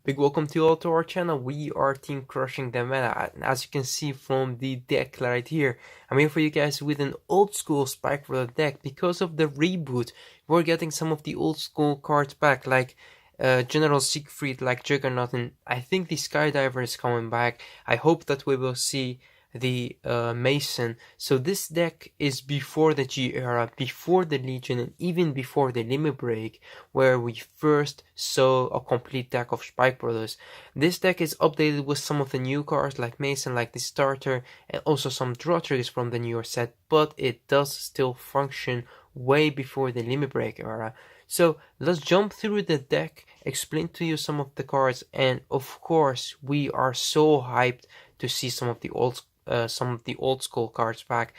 Big welcome to you all to our channel. We are team crushing the meta, and as you can see from the deck right here, I'm here for you guys with an old school Spike Brother deck. Because of the reboot, we're getting some of the old school cards back, like General Siegfried, like Juggernaut, and I think the Skydiver is coming back. I hope that we will see the Mason. So this deck is before the G era, before the Legion, and even before the limit break, where we first saw a complete deck of Spike Brothers. This deck is updated with some of the new cards like Mason, like the starter, and also some draw triggers from the newer set, but it does still function way before the limit break era. So let's jump through the deck, explain to you some of the cards, and of course we are so hyped to see some of the old school cards back.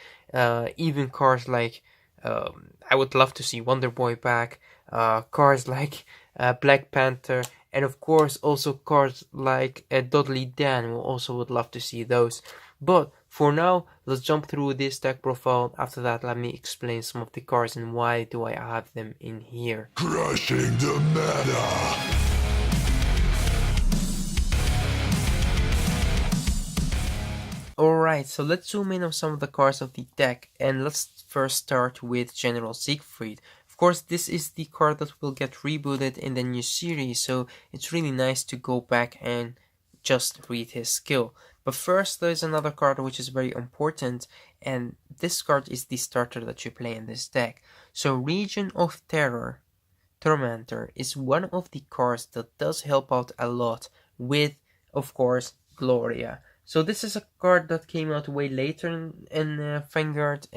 Even cards like I would love to see Wonder Boy back. Cards like Black Panther, and of course also cards like Dudley Dan. We also would love to see those. But for now, let's jump through this deck profile. After that, let me explain some of the cards and why do I have them in here. Crushing the meta. Alright, so let's zoom in on some of the cards of the deck, and let's first start with General Siegfried. Of course, this is the card that will get rebooted in the new series, so it's really nice to go back and just read his skill. But first, there's another card which is very important, and this card is the starter that you play in this deck. So Region of Terror, Tormentor, is one of the cards that does help out a lot with, of course, Gloria. So this is a card that came out way later in Vanguard,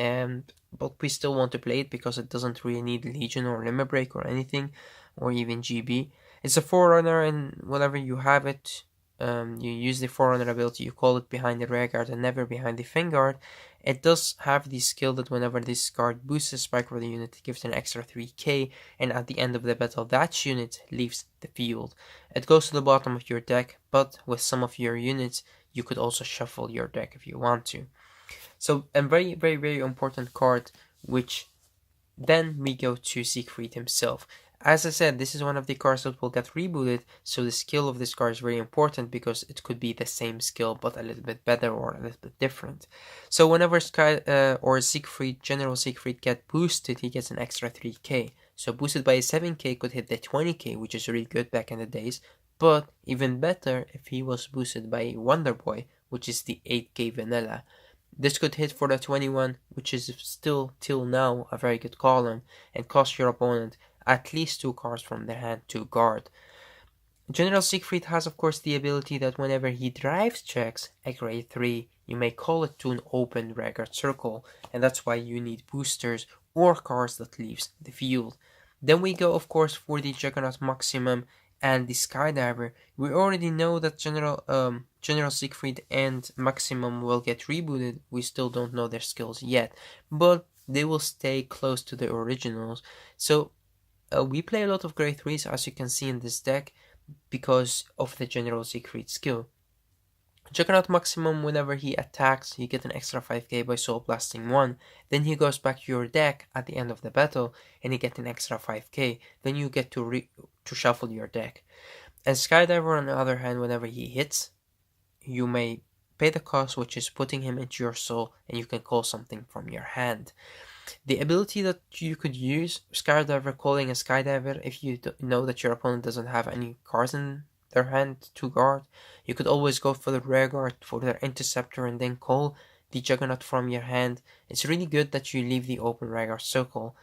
but we still want to play it because it doesn't really need Legion or Limit Break or anything, or even GB. It's a Forerunner, and whenever you have it, you use the Forerunner ability, you call it behind the rearguard and never behind the Vanguard. It does have the skill that whenever this card boosts a Spike for the unit, it gives an extra 3k, and at the end of the battle, that unit leaves the field. It goes to the bottom of your deck, but with some of your units, you could also shuffle your deck if you want to. So a very, very, very important card, which then we go to Siegfried himself. As I said, this is one of the cards that will get rebooted, so the skill of this card is very important because it could be the same skill but a little bit better or a little bit different. So whenever General Siegfried get boosted, he gets an extra 3k. So boosted by a 7k could hit the 20k, which is really good back in the days. But even better if he was boosted by a Wonder Boy, which is the 8k vanilla. This could hit for the 21, which is still till now a very good column, and cost your opponent at least 2 cards from their hand to guard. General Siegfried has of course the ability that whenever he drives checks at grade 3, you may call it to an open rearguard circle, and that's why you need boosters or cards that leaves the field. Then we go of course for the Juggernaut Maximum and the Skydiver. We already know that General Siegfried and Maximum will get rebooted. We still don't know their skills yet, but they will stay close to the originals. So we play a lot of grade 3s, as you can see in this deck, because of the General Siegfried skill. Juggernaut Maximum, whenever he attacks, you get an extra 5k by Soul Blasting 1. Then he goes back to your deck at the end of the battle, and you get an extra 5k. Then you get to shuffle your deck. And Skydiver, on the other hand, whenever he hits, you may pay the cost, which is putting him into your soul, and you can call something from your hand. The ability that you could use, Skydiver calling a Skydiver, if you know that your opponent doesn't have any cards in their hand to guard, you could always go for the rearguard, for their interceptor, and then call the Juggernaut from your hand. It's really good that you leave the open rearguard circle,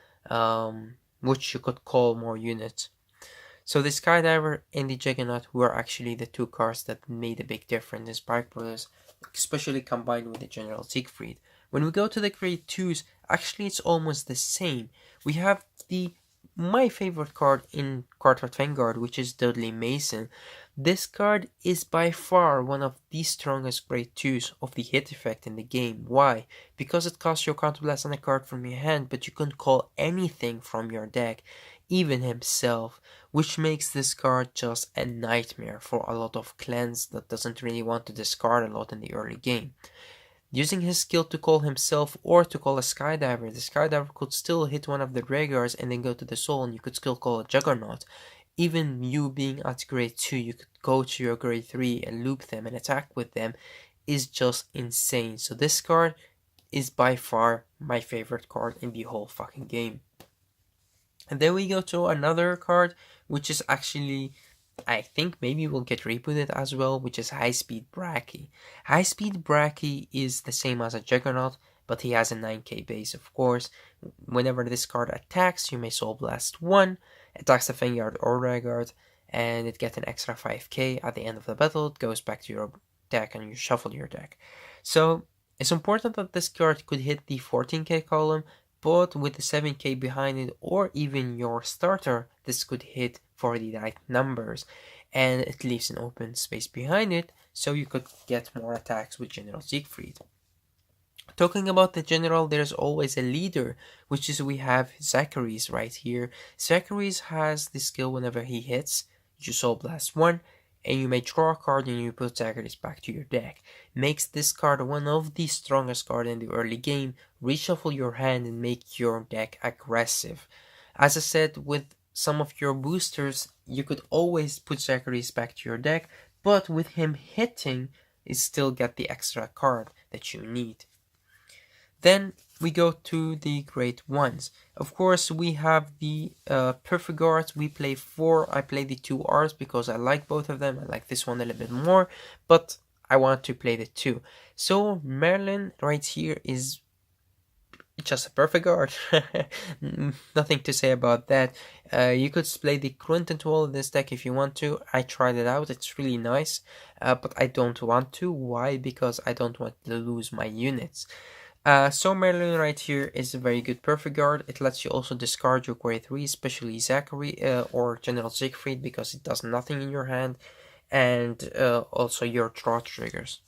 which you could call more units. So the Skydiver and the Juggernaut were actually the 2 cards that made a big difference in Spike Brothers, especially combined with the General Siegfried. When we go to the grade 2s, actually it's almost the same. We have my favorite card in Cardfight Vanguard, which is Dudley Mason. This card is by far one of the strongest grade 2s of the hit effect in the game. Why? Because it costs your counterblast on a card from your hand, but you can call anything from your deck, even himself, which makes this card just a nightmare for a lot of clans that doesn't really want to discard a lot in the early game. Using his skill to call himself or to call a Skydiver, the Skydiver could still hit one of the rearguards and then go to the soul, and you could still call a Juggernaut. even you being at grade 2, you could go to your grade 3 and loop them and attack with them, is just insane. So this card is by far my favorite card in the whole fucking game. And then we go to another card, which is actually, I think maybe will get rebooted as well, which is High Speed Bracky. High Speed Bracky is the same as a Juggernaut, but he has a 9k base, of course. Whenever this card attacks, you may Soul Blast 1, attacks the Vanguard or Vanguard, and it gets an extra 5k at the end of the battle. It goes back to your deck and you shuffle your deck. So it's important that this card could hit the 14k column, but with the 7k behind it, or even your starter, this could hit for the right numbers, and it leaves an open space behind it, so you could get more attacks with General Siegfried. Talking about the general, there's always a leader, which is we have Zachary's right here. Zachary's has the skill whenever he hits, you Soul Blast 1, and you may draw a card and you put Zachary's back to your deck. Makes this card one of the strongest cards in the early game. Reshuffle your hand and make your deck aggressive. As I said, with some of your boosters, you could always put Zachary's back to your deck, but with him hitting, you still get the extra card that you need. Then we go to the great ones. Of course, we have the Perfect Guards. We play 4. I play the 2 Rs because I like both of them. I like this one a little bit more, but I want to play the 2. So Merlin right here is just a perfect guard. Nothing to say about that. You could play the Quintet Wall in this deck if you want to. I tried it out. It's really nice, but I don't want to. Why? Because I don't want to lose my units. So Merlin right here is a very good perfect guard. It lets you also discard your grade 3, especially Zachary or General Siegfried, because it does nothing in your hand, and also your draw triggers.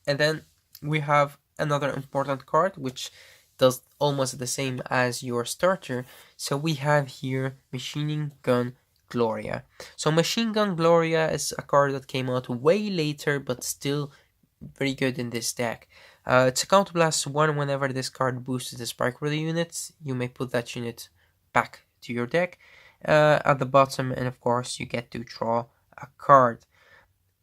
And then we have another important card which does almost the same as your starter. So we have here Machine Gun Gloria. So Machine Gun Gloria is a card that came out way later, but still very good in this deck. It's a Counterblast 1. Whenever this card boosts the Sparkly units, you may put that unit back to your deck at the bottom, and of course you get to draw a card.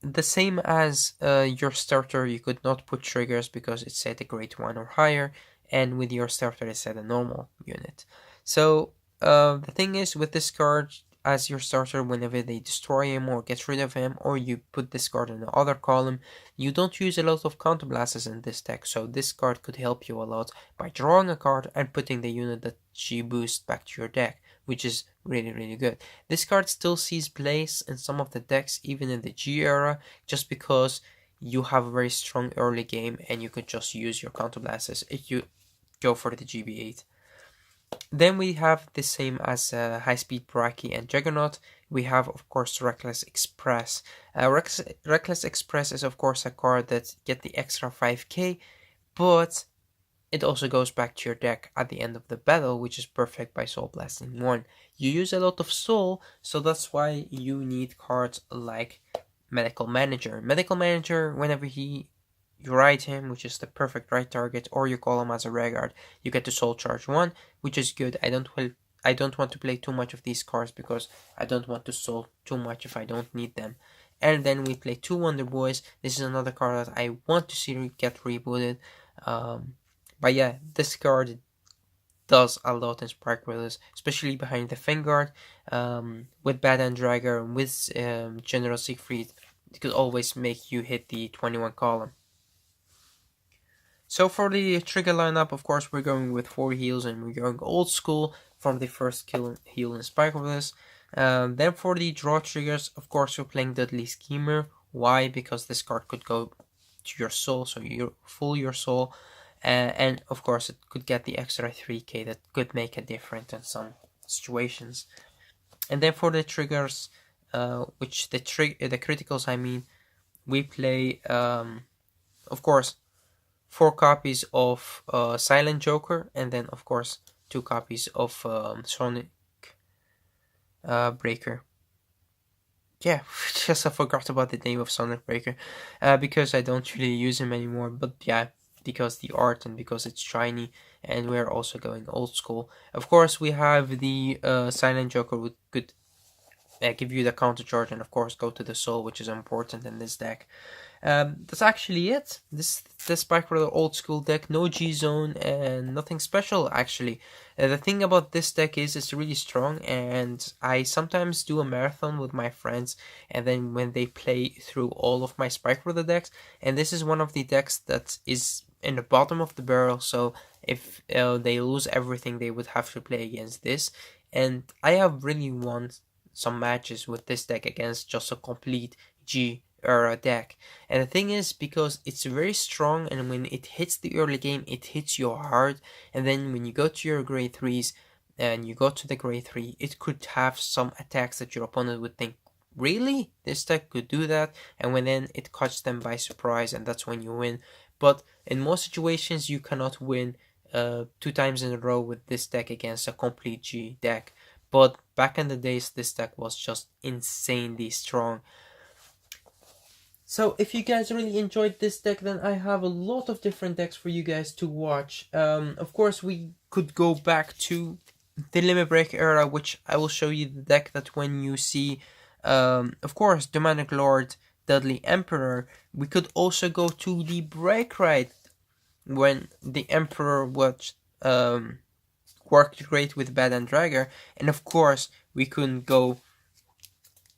The same as your starter, you could not put triggers because it's set a grade 1 or higher, and with your starter it's set a normal unit. So the thing is, with this card as your starter, whenever they destroy him or get rid of him, or you put this card in the other column, you don't use a lot of counterblasts in this deck, so this card could help you a lot by drawing a card and putting the unit that she boosts back to your deck, which is really good. This card still sees place in some of the decks, even in the G era, just because you have a very strong early game and you could just use your counterblasts if you go for the GB8. Then we have the same as High Speed Bracky and Juggernaut. We have, of course, Reckless Express. Reckless Express is, of course, a card that get the extra 5k, but it also goes back to your deck at the end of the battle, which is perfect by Soul Blasting 1. You use a lot of Soul, so that's why you need cards like Medical Manager. Medical Manager, whenever you ride him, which is the perfect right target, or you call him as a Vanguard, you get to Soul Charge 1, which is good. I don't want to play too much of these cards because I don't want to Soul too much if I don't need them. And then we play 2 Wonder Boys. This is another card that I want to see get rebooted. But yeah, this card does a lot in Spark Brothers, especially behind the Vanguard. With Bad and Dragger, with General Siegfried, it could always make you hit the 21 column. So for the trigger lineup, of course, we're going with 4 heals and we're going old school from the first heal in Spark Brothers. Then for the draw triggers, of course, we're playing Dudley Schemer. Why? Because this card could go to your soul, so you full your soul. And of course, it could get the extra 3k that could make a difference in some situations. And then for the triggers, which the criticals, I mean, we play, of course, 4 copies of Silent Joker, and then of course 2 copies of Sonic Breaker. Yeah, just I forgot about the name of Sonic Breaker because I don't really use him anymore. But yeah, because the art and because it's shiny, and we're also going old school. Of course, we have the Silent Joker, who could give you the counter charge, and of course go to the soul, which is important in this deck. That's actually it. This Spike Rather old school deck, no G zone and nothing special actually. The thing about this deck is it's really strong, and I sometimes do a marathon with my friends, and then when they play through all of my Spike Rather decks, and this is one of the decks that is in the bottom of the barrel, so if they lose everything, they would have to play against this, and I have really won some matches with this deck against just a complete G era deck. And the thing is, because it's very strong, and when it hits the early game, it hits you hard, and then when you go to your grade 3s and you go to the grade 3, it could have some attacks that your opponent would think, really? This deck could do that? And when then it catches them by surprise, and that's when you win. But in most situations, you cannot win 2 times in a row with this deck against a complete G deck. But back in the days, this deck was just insanely strong. So if you guys really enjoyed this deck, then I have a lot of different decks for you guys to watch. Of course, we could go back to the Limit Break era, which I will show you the deck that when you see, of course, Demonic Lord, Deadly Emperor, we could also go to the Break Ride when the Emperor was worked great with Bad and Dragger, and of course we could go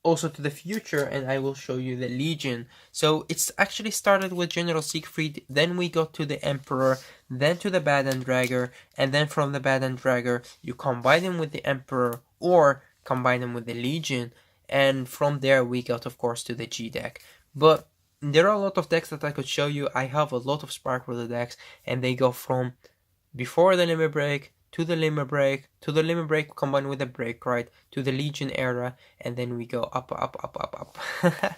also to the future, and I will show you the Legion. So it's actually started with General Siegfried, then we got to the Emperor, then to the Bad and Dragger, and then from the Bad and Dragger you combine them with the Emperor or combine them with the Legion, and from there we got of course to the G deck. But there are a lot of decks that I could show you. I have a lot of Spark Ruler decks, and they go from before the Limit Break to the Limit Break, to the Limit Break combined with the Break Ride, to the Legion era, and then we go up, up, up, up, up.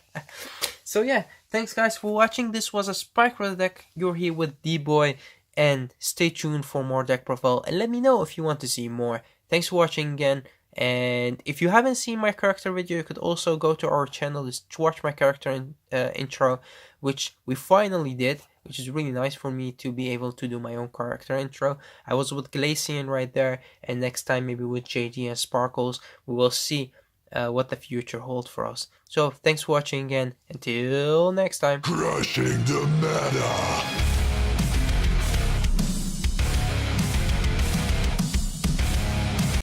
So yeah, thanks guys for watching. This was a Spike Rather deck. You're here with D-Boy, and stay tuned for more deck profile, and let me know if you want to see more. Thanks for watching again, and if you haven't seen my character video, you could also go to our channel to watch my character intro, which we finally did, which is really nice for me to be able to do my own character intro. I was with Glacian right there, and next time maybe with JD and Sparkles, we will see what the future holds for us. So thanks for watching again, until next time. Crushing the meta.